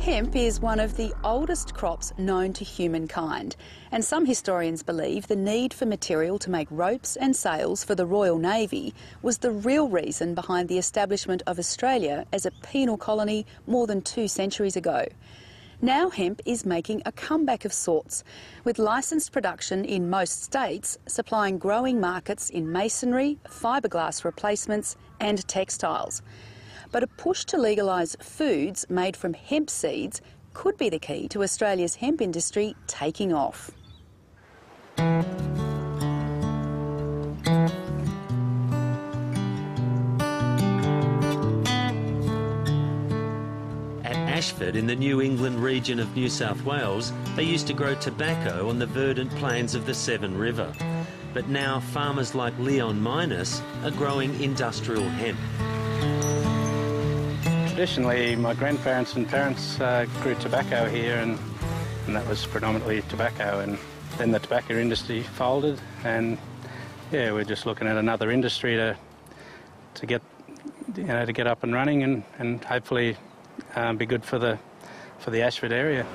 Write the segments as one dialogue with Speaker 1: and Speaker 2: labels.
Speaker 1: Hemp is one of the oldest crops known to humankind, and some historians believe the need for material to make ropes and sails for the Royal Navy was the real reason behind the establishment of Australia as a penal colony more than 2 centuries ago. Now hemp is making a comeback of sorts, with licensed production in most states supplying growing markets in masonry, fiberglass replacements and textiles. But a push to legalise foods made from hemp seeds could be the key to Australia's hemp industry taking off.
Speaker 2: At Ashford, in the New England region of New South Wales, they used to grow tobacco on the verdant plains of the Severn River. But now farmers like Leon Minus are growing industrial hemp.
Speaker 3: Traditionally, my grandparents and parents grew tobacco here, and that was predominantly tobacco. And then the tobacco industry folded, and yeah, we're just looking at another industry to get up and running, and hopefully be good for the Ashford area.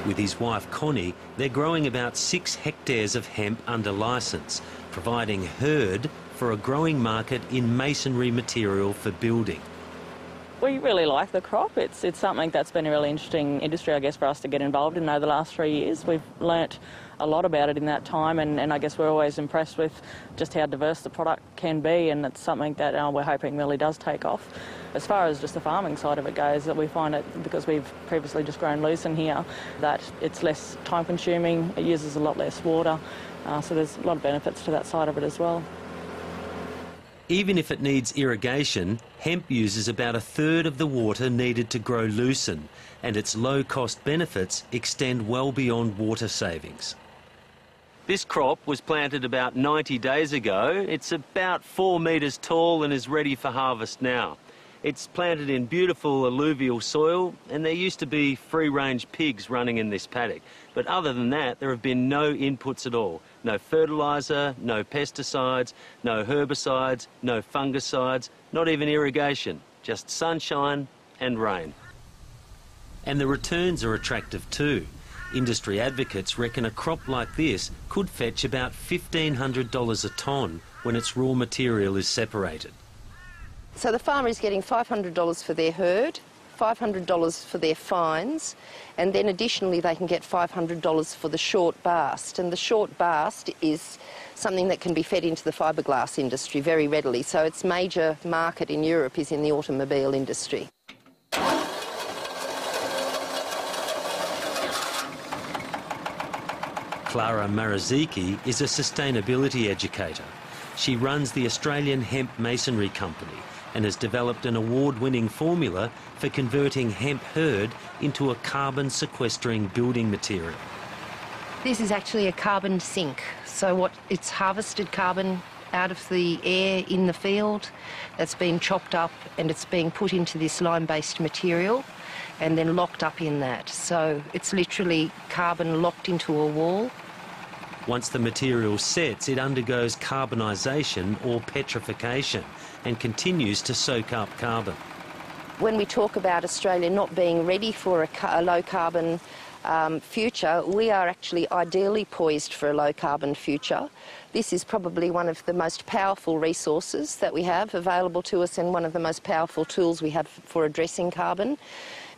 Speaker 2: With his wife Connie, they're growing about 6 hectares of hemp under licence, providing hurd for a growing market in masonry material for building.
Speaker 4: We really like the crop. It's something that's been a really interesting industry, I guess, for us to get involved in over the last 3 years. We've learnt a lot about it in that time, and I guess we're always impressed with just how diverse the product can be, and it's something that we're hoping really does take off. As far as just the farming side of it goes, that we find it, because we've previously just grown lucerne here, that it's less time consuming, it uses a lot less water, so there's a lot of benefits to that side of it as well.
Speaker 2: Even if it needs irrigation, hemp uses about 1/3 of the water needed to grow lucerne, and its low-cost benefits extend well beyond water savings. This crop was planted about 90 days ago. It's about 4 metres tall and is ready for harvest now. It's planted in beautiful alluvial soil, and there used to be free-range pigs running in this paddock. But other than that, there have been no inputs at all. No fertiliser, no pesticides, no herbicides, no fungicides, not even irrigation, just sunshine and rain. And the returns are attractive too. Industry advocates reckon a crop like this could fetch about $1,500 a tonne when its raw material is separated.
Speaker 5: So the farmer is getting $500 for their herd, $500 for their fines, and then additionally they can get $500 for the short bast. And the short bast is something that can be fed into the fiberglass industry very readily. So its major market in Europe is in the automobile industry.
Speaker 2: Clara Maraziki is a sustainability educator. She runs the Australian Hemp Masonry Company and has developed an award-winning formula for converting hemp hurd into a carbon-sequestering building material.
Speaker 5: This is actually a carbon sink. So it's harvested carbon out of the air in the field that's been chopped up, and it's being put into this lime-based material and then locked up in that. So it's literally carbon locked into a wall.
Speaker 2: Once the material sets, it undergoes carbonisation or petrification and continues to soak up carbon.
Speaker 5: When we talk about Australia not being ready for a low-carbon future, we are actually ideally poised for a low-carbon future. This is probably one of the most powerful resources that we have available to us, and one of the most powerful tools we have for addressing carbon.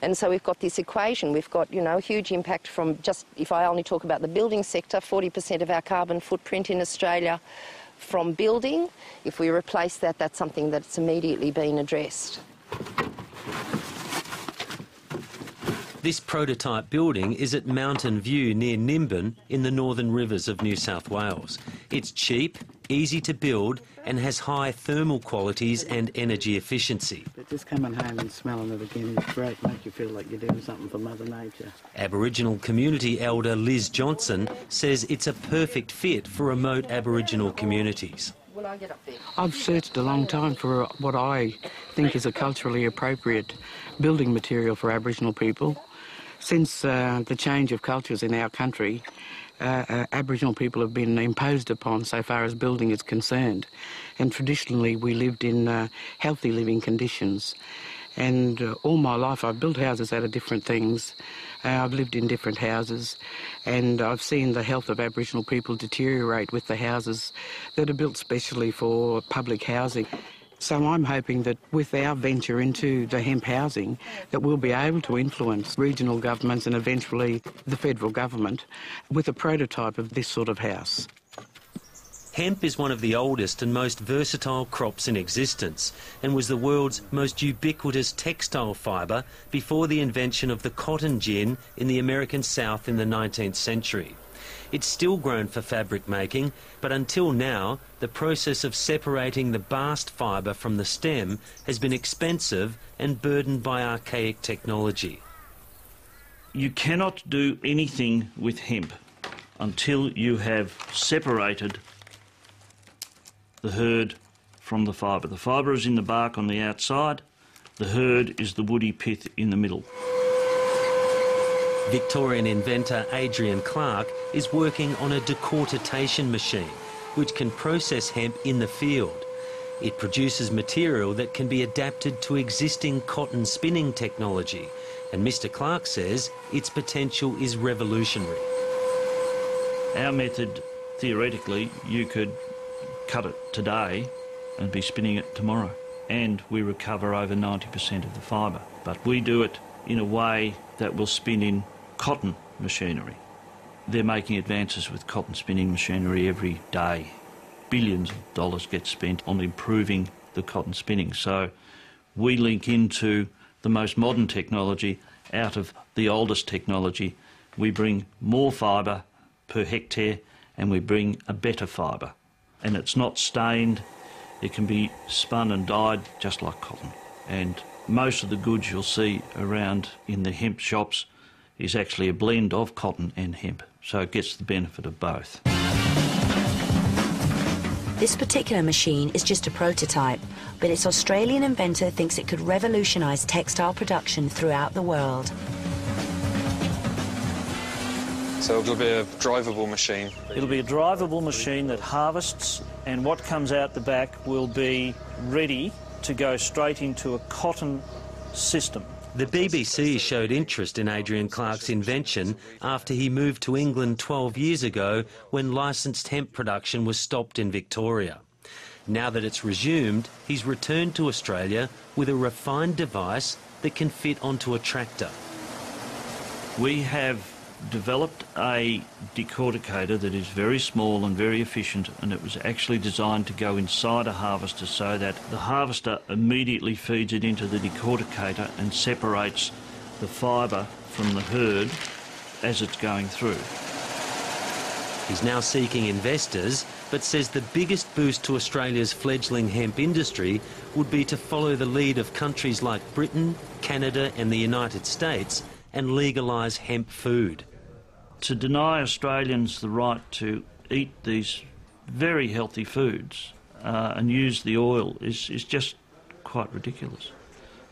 Speaker 5: And so we've got this equation. We've got, a huge impact from just, if I only talk about the building sector, 40% of our carbon footprint in Australia from building. If we replace that, that's something that's immediately been addressed.
Speaker 2: This prototype building is at Mountain View near Nimbin in the Northern Rivers of New South Wales. It's cheap, easy to build and has high thermal qualities and energy efficiency.
Speaker 6: But just coming home and smelling it again is great, makes you feel like you're doing something for Mother Nature.
Speaker 2: Aboriginal community elder Liz Johnson says it's a perfect fit for remote Aboriginal communities.
Speaker 6: I've searched a long time for what I think is a culturally appropriate building material for Aboriginal people. Since the change of cultures in our country, Aboriginal people have been imposed upon so far as building is concerned. And traditionally we lived in healthy living conditions. And all my life I've built houses out of different things. I've lived in different houses, and I've seen the health of Aboriginal people deteriorate with the houses that are built specially for public housing. So I'm hoping that with our venture into the hemp housing that we'll be able to influence regional governments and eventually the federal government with a prototype of this sort of house.
Speaker 2: Hemp is one of the oldest and most versatile crops in existence and was the world's most ubiquitous textile fibre before the invention of the cotton gin in the American South in the 19th century. It's still grown for fabric making, but until now, the process of separating the bast fibre from the stem has been expensive and burdened by archaic technology.
Speaker 7: You cannot do anything with hemp until you have separated the hurd from the fibre. The fibre is in the bark on the outside, the hurd is the woody pith in the middle.
Speaker 2: Victorian inventor Adrian Clark is working on a decortication machine which can process hemp in the field. It produces material that can be adapted to existing cotton spinning technology, and Mr Clark says its potential is revolutionary.
Speaker 7: Our method, theoretically, you could cut it today and be spinning it tomorrow, and we recover over 90% of the fibre. But we do it in a way that will spin in cotton machinery. They're making advances with cotton spinning machinery every day. Billions of dollars get spent on improving the cotton spinning. So we link into the most modern technology out of the oldest technology. We bring more fibre per hectare and we bring a better fibre. And it's not stained, it can be spun and dyed just like cotton. And most of the goods you'll see around in the hemp shops is actually a blend of cotton and hemp, so it gets the benefit of both.
Speaker 8: This particular machine is just a prototype, but its Australian inventor thinks it could revolutionise textile production throughout the world.
Speaker 9: So it'll be a drivable machine?
Speaker 7: It'll be a drivable machine that harvests, and what comes out the back will be ready to go straight into a cotton system.
Speaker 2: The BBC showed interest in Adrian Clark's invention after he moved to England 12 years ago when licensed hemp production was stopped in Victoria. Now that it's resumed, he's returned to Australia with a refined device that can fit onto a tractor.
Speaker 7: We have developed a decorticator that is very small and very efficient, and it was actually designed to go inside a harvester so that the harvester immediately feeds it into the decorticator and separates the fibre from the hurd as it's going through.
Speaker 2: He's now seeking investors, but says the biggest boost to Australia's fledgling hemp industry would be to follow the lead of countries like Britain, Canada and the United States and legalise hemp food.
Speaker 7: To deny Australians the right to eat these very healthy foods and use the oil is just quite ridiculous.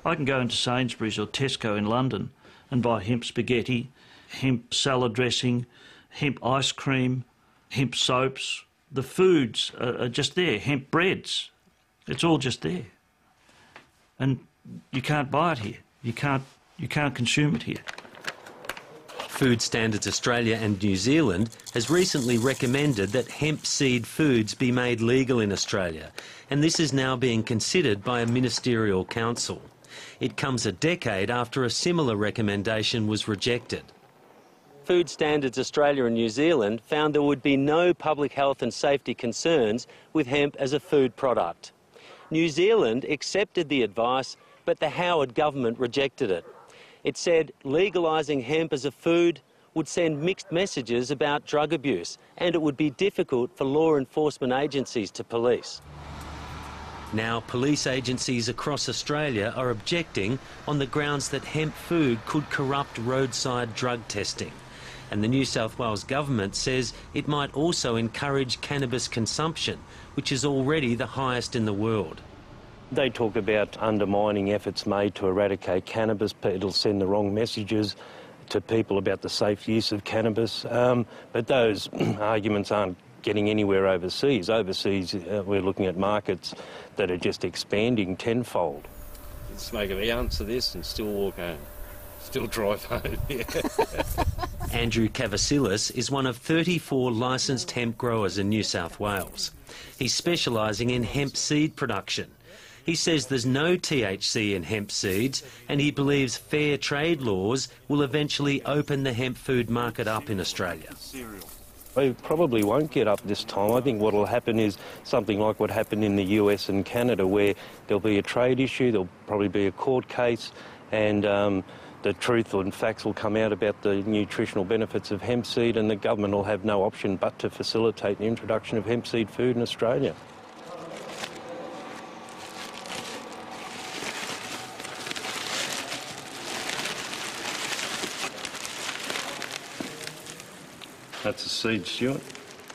Speaker 7: I can go into Sainsbury's or Tesco in London and buy hemp spaghetti, hemp salad dressing, hemp ice cream, hemp soaps. The foods are just there, hemp breads. It's all just there. And you can't buy it here. You can't consume it here.
Speaker 2: Food Standards Australia and New Zealand has recently recommended that hemp seed foods be made legal in Australia, and this is now being considered by a ministerial council. It comes a decade after a similar recommendation was rejected. Food Standards Australia and New Zealand found there would be no public health and safety concerns with hemp as a food product. New Zealand accepted the advice, but the Howard government rejected it. It said legalising hemp as a food would send mixed messages about drug abuse, and it would be difficult for law enforcement agencies to police. Now, police agencies across Australia are objecting on the grounds that hemp food could corrupt roadside drug testing. And the New South Wales government says it might also encourage cannabis consumption, which is already the highest in the world.
Speaker 10: They talk about undermining efforts made to eradicate cannabis. It'll send the wrong messages to people about the safe use of cannabis, but those arguments aren't getting anywhere overseas. Overseas, we're looking at markets that are just expanding tenfold.
Speaker 11: Smoke an ounce of this and still walk home. Still drive home.
Speaker 2: Andrew Cavasilis is one of 34 licensed hemp growers in New South Wales. He's specialising in hemp seed production. He says there's no THC in hemp seeds, and he believes fair trade laws will eventually open the hemp food market up in Australia.
Speaker 10: We probably won't get up this time. I think what will happen is something like what happened in the US and Canada, where there'll be a trade issue, there'll probably be a court case, and the truth and facts will come out about the nutritional benefits of hemp seed, and the government will have no option but to facilitate the introduction of hemp seed food in Australia.
Speaker 12: That's a seed, Stuart.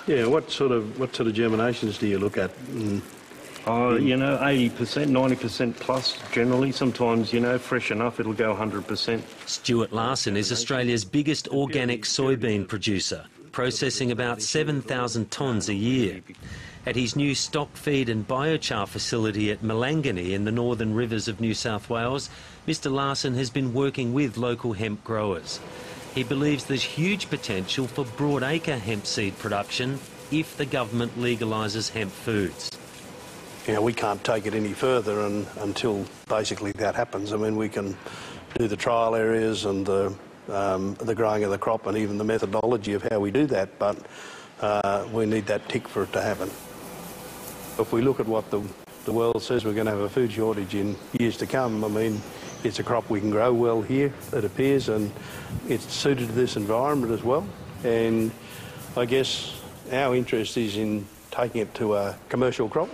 Speaker 12: Yeah, what sort of germinations do you look at?
Speaker 10: Oh, you know, 80%, 90% plus generally. Sometimes, you know, fresh enough, it'll go 100%.
Speaker 2: Stuart Larson is Australia's biggest organic soybean producer, processing about 7,000 tonnes a year. At his new stock feed and biochar facility at Malangani in the northern rivers of New South Wales, Mr Larson has been working with local hemp growers. He believes there's huge potential for broadacre hemp seed production if the government legalises hemp foods.
Speaker 12: You know, we can't take it any further until basically that happens. I mean, we can do the trial areas and the growing of the crop and even the methodology of how we do that, but we need that tick for it to happen. If we look at what the world says we're going to have a food shortage in years to come, I mean, it's a crop we can grow well here, it appears, and it's suited to this environment as well. And I guess our interest is in taking it to a commercial crop,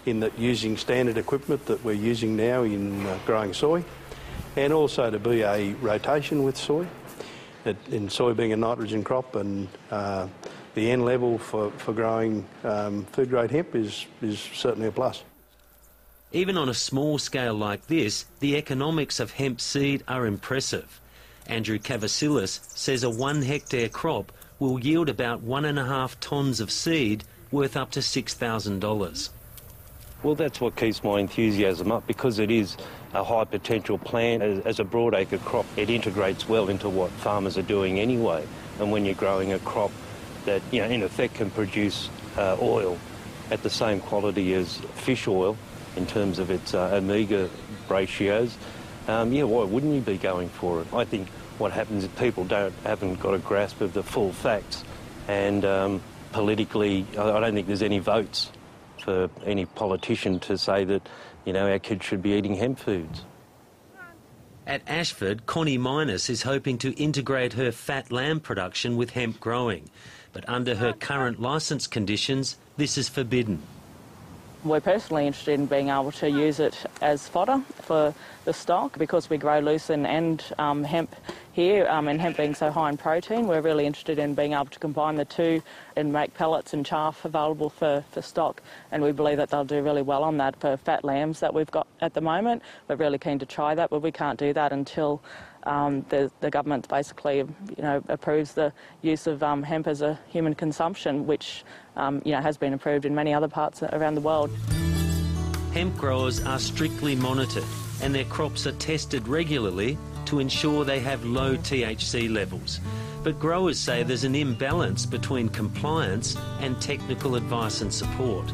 Speaker 12: in that using standard equipment that we're using now in growing soy, and also to be a rotation with soy, in soy being a nitrogen crop, and the N level for growing food-grade hemp is certainly a plus.
Speaker 2: Even on a small scale like this, the economics of hemp seed are impressive. Andrew Cavasilis says a 1 hectare crop will yield about 1.5 tonnes of seed worth up to $6,000.
Speaker 10: Well, that's what keeps my enthusiasm up, because it is a high potential plant. As a broadacre crop, it integrates well into what farmers are doing anyway. And when you're growing a crop that, you know, in effect can produce oil at the same quality as fish oil in terms of its omega ratios, yeah, why wouldn't you be going for it? I think what happens is people haven't got a grasp of the full facts, and politically, I don't think there's any votes for any politician to say that, you know, our kids should be eating hemp foods.
Speaker 2: At Ashford, Connie Minus is hoping to integrate her fat lamb production with hemp growing, but under her current licence conditions, this is forbidden.
Speaker 4: We're personally interested in being able to use it as fodder for the stock, because we grow lucerne and hemp here, and hemp being so high in protein, we're really interested in being able to combine the two and make pellets and chaff available for stock, and we believe that they'll do really well on that for fat lambs that we've got at the moment. We're really keen to try that, but we can't do that until the government basically, you know, approves the use of hemp as a human consumption, which you know, has been approved in many other parts around the world.
Speaker 2: Hemp growers are strictly monitored, and their crops are tested regularly to ensure they have low THC levels. But growers say there's an imbalance between compliance and technical advice and support.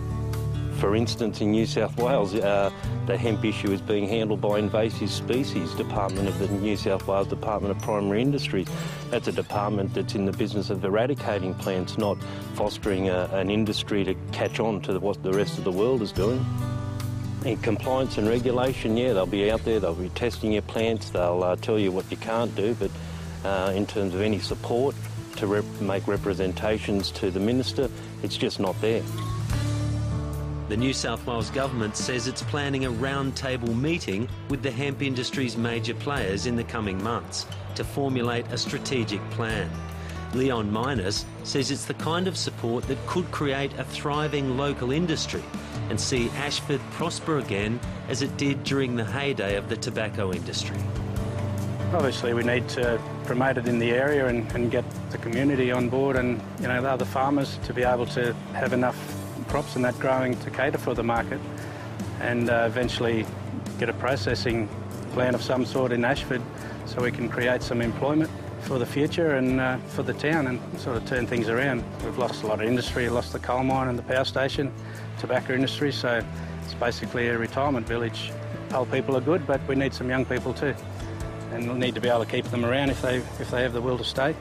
Speaker 10: For instance, in New South Wales, the hemp issue is being handled by Invasive Species Department of the New South Wales Department of Primary Industries. That's a department that's in the business of eradicating plants, not fostering an industry to catch on to what the rest of the world is doing. In compliance and regulation, yeah, they'll be out there, they'll be testing your plants, they'll tell you what you can't do, but in terms of any support to make representations to the Minister, it's just not there.
Speaker 2: The New South Wales Government says it's planning a roundtable meeting with the hemp industry's major players in the coming months to formulate a strategic plan. Leon Minus says it's the kind of support that could create a thriving local industry and see Ashford prosper again as it did during the heyday of the tobacco industry.
Speaker 3: Obviously we need to promote it in the area and get the community on board and, you know, the other farmers to be able to have enough crops and that growing to cater for the market, and eventually get a processing plant of some sort in Ashford so we can create some employment for the future and for the town and sort of turn things around. We've lost a lot of industry, lost the coal mine and the power station, tobacco industry, so it's basically a retirement village. Old people are good, but we need some young people too, and we'll need to be able to keep them around if they have the will to stay.